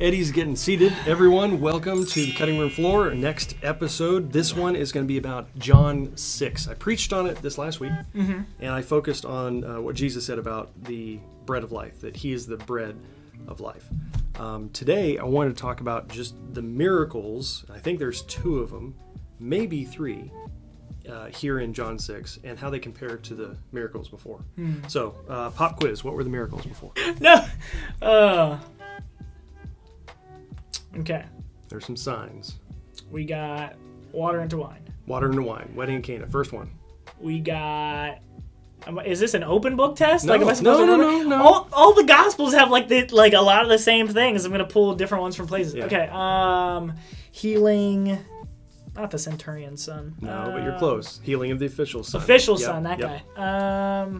Eddie's getting seated. Everyone, welcome to the cutting room floor. Next episode. This one is going to be about John 6. I preached on it this last week, and I focused on what Jesus said about the bread of life, that he is the bread of life. Today, I want to talk about just the miracles. I think there's 2 of them, maybe 3, here in John 6, and how they compare to the miracles before. So, pop quiz. What were the miracles before? No. Okay. There's some signs. We got water into wine. Water into wine. Wedding in Cana. First one. We got. Is this an open book test? No, am I supposed to remember? No. All the Gospels have like a lot of the same things. I'm gonna pull different ones from places. Yeah. Okay. Healing. Not the centurion's son. No, but you're close. Healing of the official son. Son. That guy.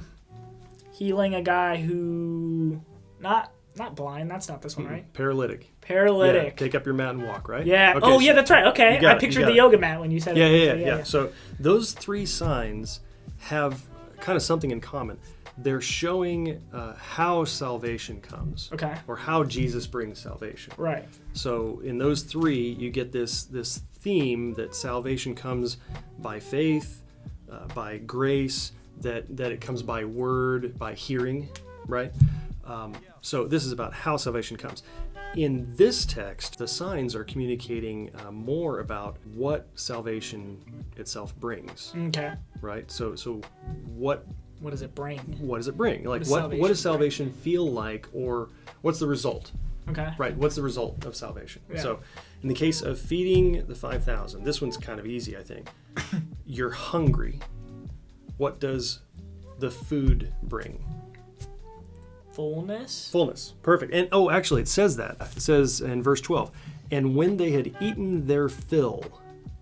Healing a guy who not blind. That's not this one, right? Paralytic. Yeah, take up your mat and walk, right? Yeah. Okay, yeah, that's right. Okay. I it, pictured the yoga mat when you said it. Yeah. So those 3 signs have kind of something in common. They're showing how salvation comes. Okay. Or how Jesus brings salvation. Right. So in those 3, you get this theme that salvation comes by faith, by grace, that it comes by word, by hearing, right? So this is about how salvation comes. In this text, the signs are communicating more about what salvation itself brings. Okay. Right? So what does it bring? What does it bring? Like what does salvation feel like, or what's the result? Okay. Right. What's the result of salvation? Yeah. So in the case of feeding the 5,000, this one's kind of easy, I think. You're hungry. What does the food bring? Fullness. Perfect. And actually it says that. It says in verse 12, and when they had eaten their fill,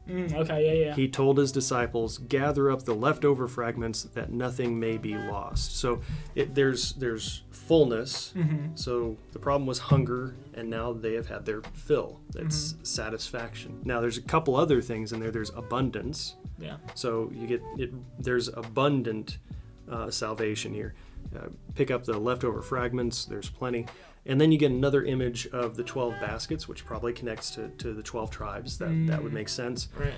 yeah. he told his disciples, gather up the leftover fragments that nothing may be lost. So there's fullness. So the problem was hunger, and now they have had their fill. That's satisfaction. Now there's a couple other things in there. There's abundance. Yeah. So you get it. There's abundant salvation here. Pick up the leftover fragments. There's plenty. And then you get another image of the 12 baskets, which probably connects to the 12 tribes. That would make sense. Right.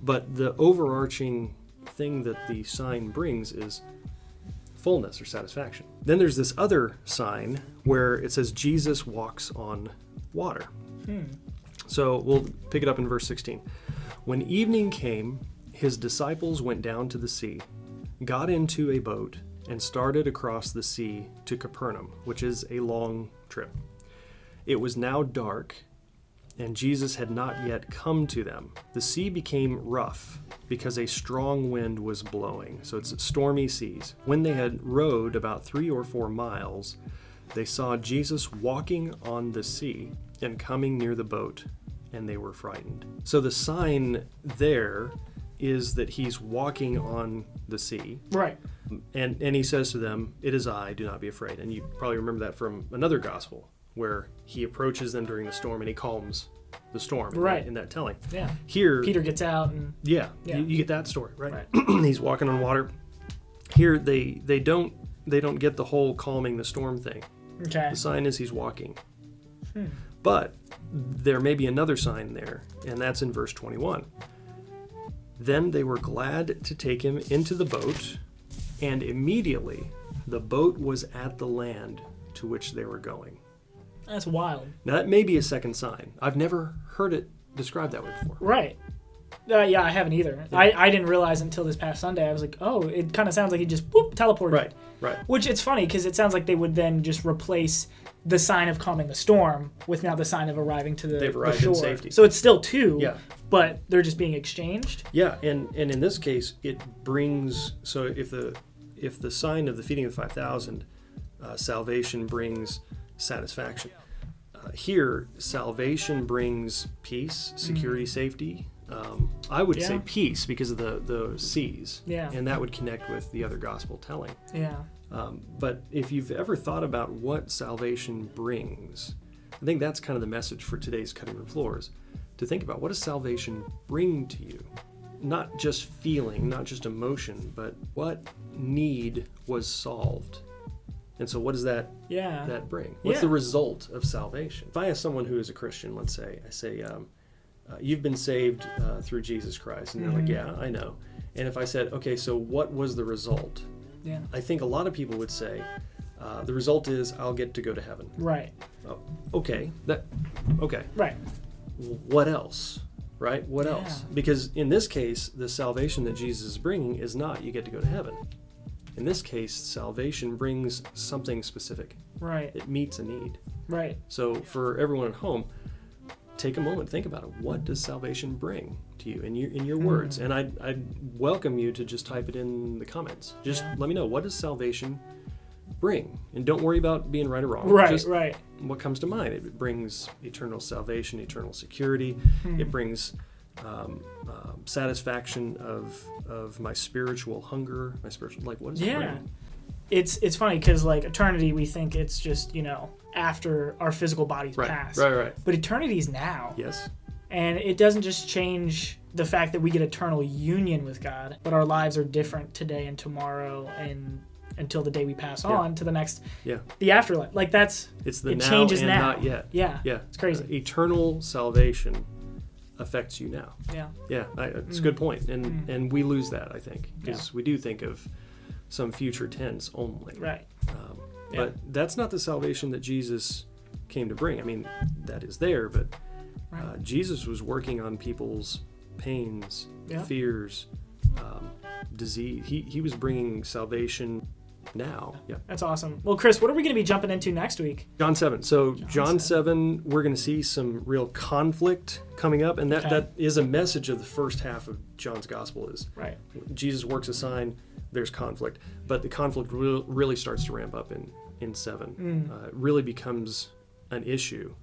But the overarching thing that the sign brings is fullness or satisfaction. Then there's this other sign where it says Jesus walks on water. So we'll pick it up in verse 16. When evening came, his disciples went down to the sea, got into a boat, and started across the sea to Capernaum, which is a long trip. It was now dark, and Jesus had not yet come to them. The sea became rough because a strong wind was blowing, so it's stormy seas. When they had rowed about 3 or 4 miles, they saw Jesus walking on the sea and coming near the boat, and they were frightened. So the sign there is that he's walking on the sea. Right. And he says to them, "It is I, do not be afraid." And you probably remember that from another gospel where he approaches them during the storm and he calms the storm. Right. In that telling. Yeah. Here, Peter gets out and you get that story, right? He's walking on water. Here they don't get the whole calming the storm thing. Okay. The sign is he's walking. But there may be another sign there, and that's in verse 21. Then they were glad to take him into the boat, and immediately the boat was at the land to which they were going. That's wild. Now that may be a second sign. I've never heard it described that way before. Right. Yeah, I haven't either. Yeah. I didn't realize until this past Sunday. I was like, oh, it kind of sounds like he just teleported. Right. Which it's funny because it sounds like they would then just replace the sign of calming the storm with now the sign of arriving to the shore. In safety. So it's still 2. Yeah. But they're just being exchanged. Yeah, and in this case, it brings. So if the sign of the feeding of the 5,000, salvation brings satisfaction. Here, salvation brings peace, security, safety. I would say peace because of the seas. Yeah. And that would connect with the other gospel telling. Yeah. But if you've ever thought about what salvation brings, I think that's kind of the message for today's Cutting Room Floors. To think about, what does salvation bring to you? Not just feeling, not just emotion, but what need was solved And so what does that bring? What's the result of salvation? If I ask someone who is a Christian, let's say, I say, you've been saved through Jesus Christ. And they're like, yeah, I know. And if I said, okay, so what was the result? Yeah. I think a lot of people would say, the result is I'll get to go to heaven. Right. Oh, okay. Okay. Right. What else? Right? What else? Because in this case, the salvation that Jesus is bringing is not you get to go to heaven. In this case, salvation brings something specific. Right. It meets a need. Right. So for everyone at home, take a moment, think about it. What does salvation bring to you in your words? And I'd welcome you to just type it in the comments. Just let me know, what does salvation bring? And don't worry about being right or wrong. Right, just right. what comes to mind. It brings eternal salvation, eternal security. It brings satisfaction of my spiritual hunger, my spiritual, like, what does it bring? It's funny because, like, eternity, we think it's just, after our physical bodies pass. Right. But eternity is now. Yes. And it doesn't just change the fact that we get eternal union with God, but our lives are different today and tomorrow and until the day we pass on to the next, the afterlife. Like, it's the it now changes and now. not yet. Yeah. It's crazy. Eternal salvation affects you now. It's a good point. And we lose that, I think, because we do think of some future tense only. Right. But that's not the salvation that Jesus came to bring. I mean, that is there, but Jesus was working on people's pains, fears, disease. He was bringing salvation now. That's awesome. Well, Chris, what are we going to be jumping into next week? John 7. So John 7, we're going to see some real conflict coming up, and that is a message of the first half of John's gospel is Jesus works a sign, there's conflict, but the conflict really starts to ramp up in 7. It really becomes an issue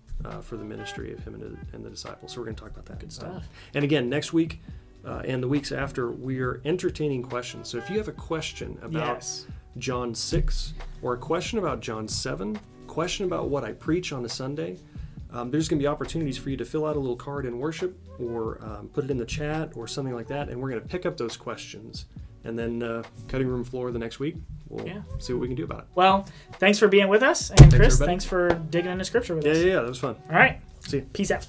for the ministry of him and the disciples. So we're going to talk about that. Good stuff. And again, next week and the weeks after, we are entertaining questions. So if you have a question about John 6 or a question about John 7, question about what I preach on a Sunday, there's going to be opportunities for you to fill out a little card in worship or put it in the chat or something like that, and we're going to pick up those questions. And then cutting room floor the next week, we'll see what we can do about it. Well, thanks for being with us. And Chris, everybody. thanks for digging into Scripture with us. Yeah, that was fun. All right. See you. Peace out.